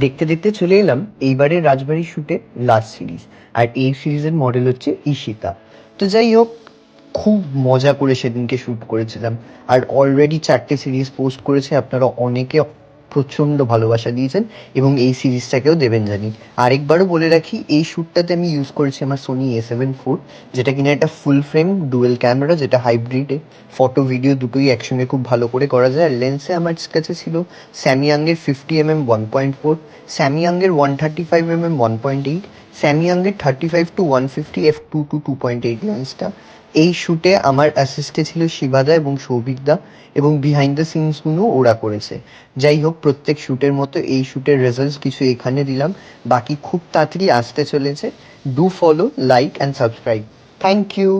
দেখতে দেখতে চলে এলাম এইবারের রাজবাড়ির শ্যুটে লাস্ট সিরিজ। আর এই সিরিজের মডেল হচ্ছে ঈশিতা। তো যাই হোক, খুব মজা করে সেদিনকে শ্যুট করেছিলাম। আর অলরেডি 4টে সিরিজ পোস্ট করেছে, আপনারা অনেকে প্রচণ্ড ভালোবাসা দিয়েছেন এবং এই সিরিজটাকেও দেবেন জানি। আরেকবারও বলে রাখি, এই শ্যুটটাতে আমি ইউজ করেছি আমার সোনি A7 IV, যেটা কিনা একটা ফুল ফ্রেম ডুয়েল ক্যামেরা, যেটা হাইব্রিডে ফটো ভিডিও দুটোই একসঙ্গে খুব ভালো করে করা যায়। আর লেন্সে আমার কাছে ছিল স্যামইয়াংয়ের 50mm 1.4, স্যামইয়াংয়ের 135mm 1.8, স্যামইয়াংয়ের 35-150 f2 to 2.8 লেন্সটা। এই শ্যুটে আমার অ্যাসিস্টে ছিল শিবাদা এবং সৌভিকদা, এবং বিহাইন্ড দ্য সিনসগুলো ওরা করেছে। যাই হোক, প্রত্যেক শ্যুটের মতো এই শ্যুটের রেজাল্টস কিছু এখানে দিলাম, বাকি খুব তাড়াতাড়ি আসতে চলেছে। Do follow, like and subscribe. Thank you.